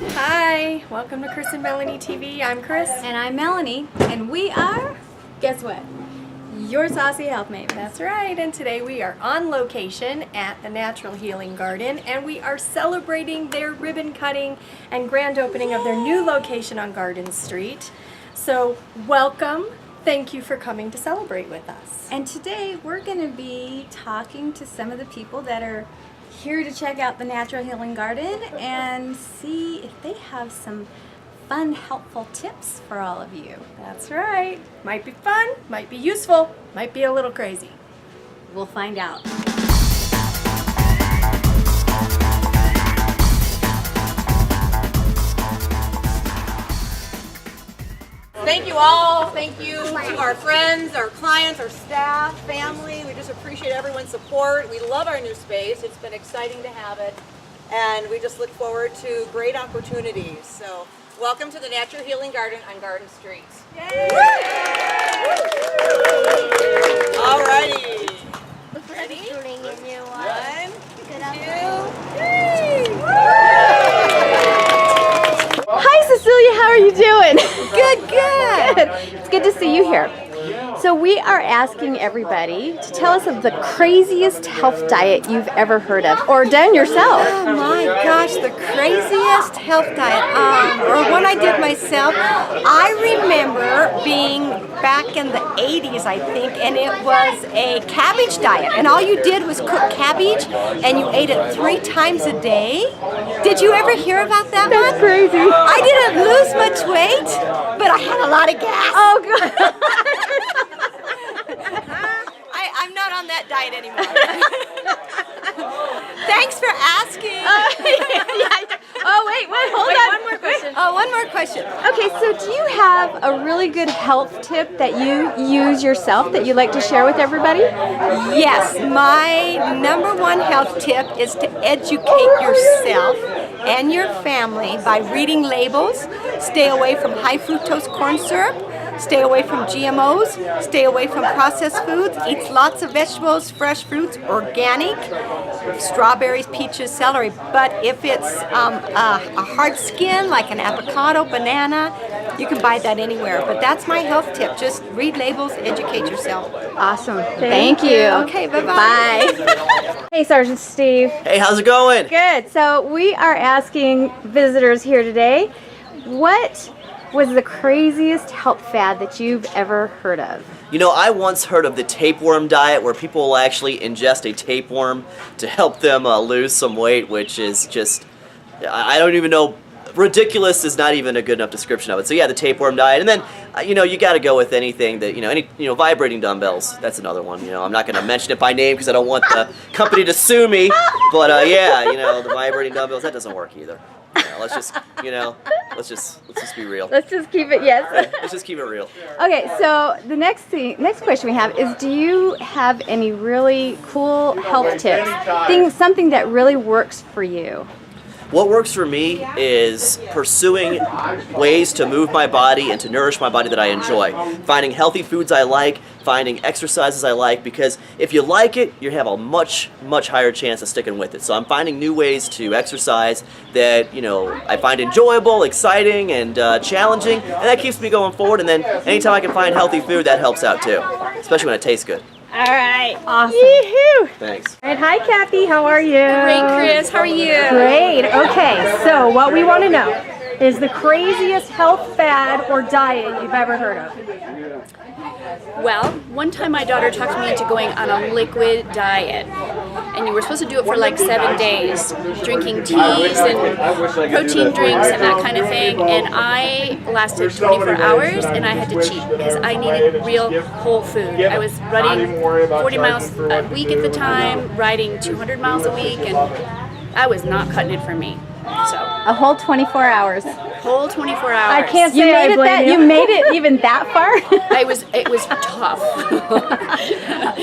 Hi, welcome to Kris and Melanie TV. I'm Kris. And I'm Melanie, and we are, guess what? Your saucy healthmate. That's right, and today we are on location at the Natural Healing Garden, and we are celebrating their ribbon cutting and grand opening of their new location on Garden Street. So, welcome. Thank you for coming to celebrate with us. And today we're going to be talking to some of the people that are here to check out the Natural Healing Garden and see if they have some fun, helpful tips for all of you. That's right. Might be fun, might be useful, might be a little crazy. We'll find out. Thank you all. Thank you to our friends, our clients, our staff, family. We just appreciate everyone's support. We love our new space. It's been exciting to have it. And we just look forward to great opportunities. So welcome to the Natural Healing Garden on Garden Street. Yay! All righty. Ready? One, two, three. Hi Cecilia, how are you doing? Good. It's good to see you here. So we are asking everybody to tell us of the craziest health diet you've ever heard of, or done yourself. Oh my gosh, the craziest health diet, or one I did myself. I remember being back in the 80s, I think, and it was a cabbage diet, and all you did was cook cabbage, and you ate it 3 times a day. Did you ever hear about that one? That's crazy. I didn't lose much weight, but I had a lot of gas. Oh God. I'm not on that diet anymore. Thanks for asking. Oh wait, hold on. One more question. Oh, one more question. Okay, so do you have a really good health tip that you use yourself that you'd like to share with everybody? Yes, my #1 health tip is to educate yourself and your family by reading labels. Stay away from high fructose corn syrup. Stay away from GMOs, stay away from processed foods, eat lots of vegetables, fresh fruits, organic, strawberries, peaches, celery. But if it's a hard skin, like an avocado, banana, you can buy that anywhere. But that's my health tip. Just read labels, educate yourself. Awesome. Thank you. Okay, bye-bye. Bye. Hey, Sgt Steve. Hey, how's it going? Good. So we are asking visitors here today, what was the craziest health fad that you've ever heard of? You know, I once heard of the tapeworm diet, where people will actually ingest a tapeworm to help them lose some weight, which is just, I don't even know, ridiculous is not even a good enough description of it. So yeah, the tapeworm diet, and then, you know, you got to go with anything that, vibrating dumbbells, that's another one. You know, I'm not going to mention it by name because I don't want the company to sue me, but yeah, the vibrating dumbbells, that doesn't work either. Let's just, let's just be real. Let's just keep it, yes. Let's just keep it real. Okay, so the next question we have is, do you have any really cool health tips? Something that really works for you? What works for me is pursuing ways to move my body and to nourish my body that I enjoy. Finding healthy foods I like, finding exercises I like, because if you like it, you have a much, much higher chance of sticking with it. So I'm finding new ways to exercise that, I find enjoyable, exciting, and challenging, and that keeps me going forward. And then anytime I can find healthy food, that helps out too, especially when it tastes good. All right, awesome. Yee-hoo. Thanks. All right, hi Cathy, how are you? Great, Kris. How are you? Great. Okay, so what we want to know is the craziest health fad or diet you've ever heard of. Well, one time my daughter talked me into going on a liquid diet, and you were supposed to do it for like 7 days, drinking teas and protein drinks and that kind of thing, and I lasted 24 hours and I had to cheat because I needed real whole food. I was running 40 miles a week at the time, riding 200 miles a week, and I was not cutting it for me. So A whole 24 hours. whole 24 hours. I can't say I blame you. You made it even that far? It was tough.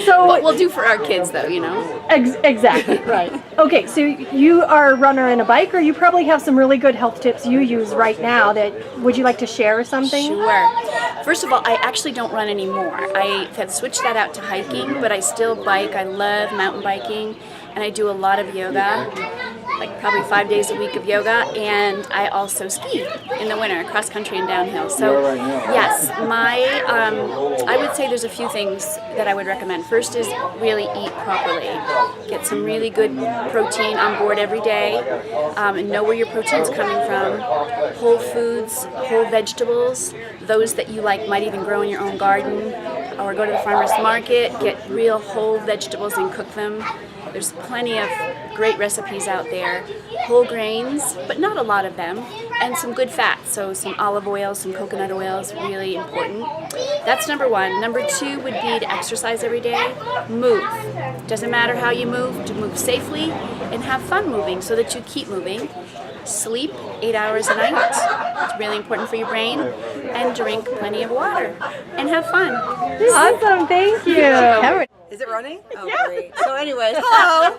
So But we'll do for our kids though, you know. Exactly, right. Okay, so you are a runner and a biker. You probably have some really good health tips you use right now that, would you like to share something? Sure. First of all, I actually don't run anymore. I have switched that out to hiking, but I still bike. I love mountain biking, and I do a lot of yoga. like probably 5 days a week of yoga, and I also ski in the winter, cross country and downhill. So yes, I would say there's a few things that I would recommend. First is really eat properly. Get some really good protein on board every day, and know where your protein's coming from. Whole foods, whole vegetables, those that you like might even grow in your own garden, or go to the farmer's market, get real whole vegetables and cook them. There's plenty of great recipes out there. Whole grains, but not a lot of them, and some good fats. So some olive oil, some coconut oil is really important. That's number one. Number two would be to exercise every day. Move. Doesn't matter how you move, to move safely and have fun moving so that you keep moving. Sleep 8 hours a night. It's really important for your brain. And drink plenty of water. And have fun. Awesome, thank you. Is it running? Oh, great. So anyways, hello.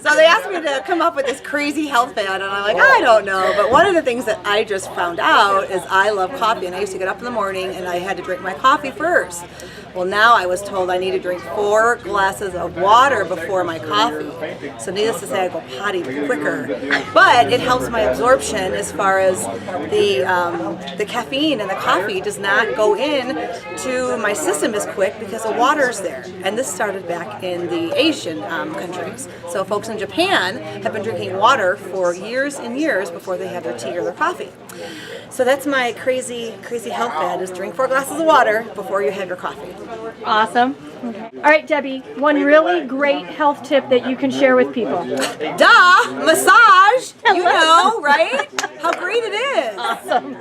So they asked me to come up with this crazy health fad, and I'm like, I don't know. But one of the things that I just found out is I love coffee, and I used to get up in the morning and I had to drink my coffee first. Well, now I was told I need to drink 4 glasses of water before my coffee. So needless to say, I go potty quicker. But it helps my absorption as far as the caffeine in the coffee does not go in to my system as quick because the water's there. And this started back in the Asian countries. So folks in Japan have been drinking water for years and years before they have their tea or their coffee. So that's my crazy health fad, is drink 4 glasses of water before you have your coffee. Awesome. All right, Debbie, one really great health tip that you can share with people. Duh! Massage! You know, right? How great it is! Awesome.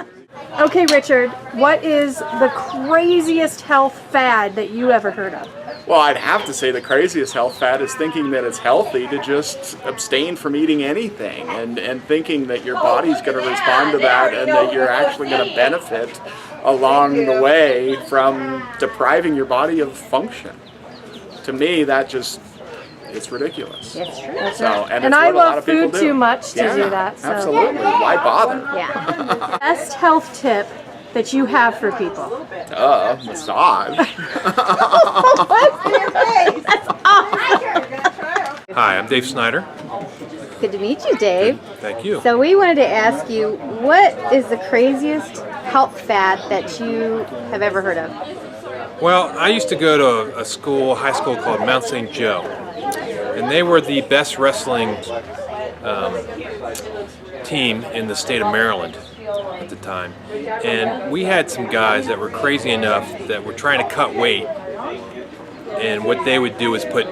Okay, Richard, what is the craziest health fad that you ever heard of? Well, I'd have to say the craziest health fad is thinking that it's healthy to just abstain from eating anything, and thinking that your body's going to respond to that and that you're actually going to benefit along the way from depriving your body of function. To me, that just, it's ridiculous. It's true. So, and And it's I what a lot love of people food do. too much to Yeah, do that. So. absolutely. Why bother? Yeah. Best health tip that you have for people? Massage. Hi, I'm Dave Snyder. Good to meet you, Dave. Thank you. So we wanted to ask you, what is the craziest health fad that you have ever heard of? Well, I used to go to a school, high school called Mount St. Joe, and they were the best wrestling team in the state of Maryland at the time. And we had some guys that were crazy enough that were trying to cut weight, and what they would do is put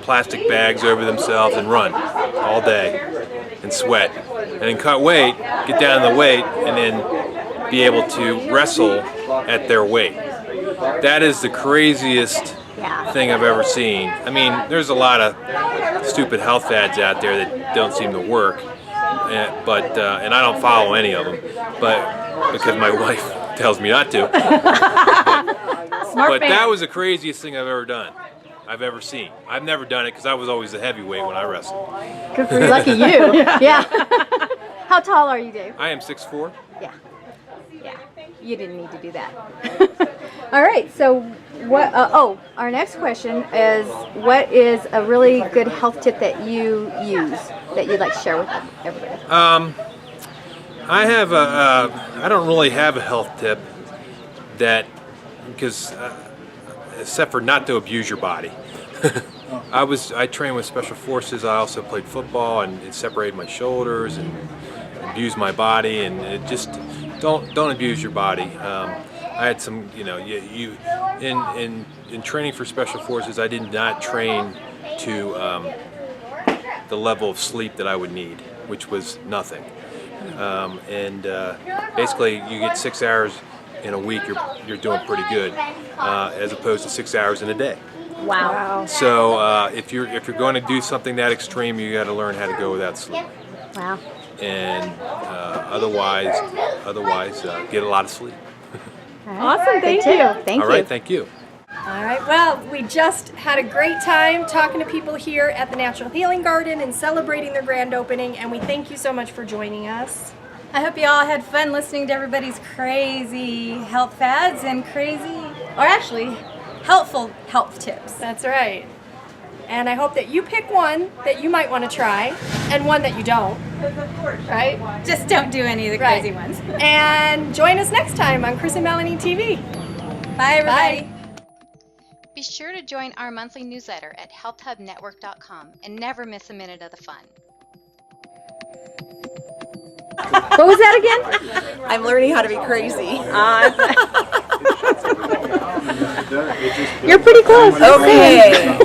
plastic bags over themselves and run all day and sweat, and then cut weight, get down to the weight, and then be able to wrestle at their weight. That is the craziest thing I've ever seen. I mean, there's a lot of stupid health fads out there that don't seem to work, but and I don't follow any of them, but because my wife tells me not to. But that was the craziest thing I've ever seen. I've never done it because I was always the heavyweight when I wrestled. Good for you. Lucky you. Yeah. How tall are you, Dave? I am 6'4". Yeah. Yeah. You didn't need to do that. All right. So what? Our next question is, what is a really good health tip that you use that you'd like to share with everybody? I have I don't really have a health tip because except for not to abuse your body. I trained with special forces. I also played football, and it separated my shoulders and abused my body, and it just don't abuse your body. I had some, in training for special forces, I did not train to the level of sleep that I would need, which was nothing. Basically, you get 6 hours in a week, you're doing pretty good, as opposed to 6 hours in a day. Wow. So if you're going to do something that extreme, you got to learn how to go without sleep. Wow. And otherwise, get a lot of sleep. Awesome. Thank you. Thank you. All right. Thank you. All right, well, we just had a great time talking to people here at the Natural Healing Garden and celebrating their grand opening, and we thank you so much for joining us. I hope you all had fun listening to everybody's crazy health fads and helpful health tips. That's right. And I hope that you pick one that you might want to try and one that you don't. Right? Just don't do any of the crazy ones. And join us next time on Kris and Melanie TV. Bye, everybody. Bye. Be sure to join our monthly newsletter at healthhubnetwork.com and never miss a minute of the fun. What was that again? I'm learning how to be crazy. You're pretty close. Okay.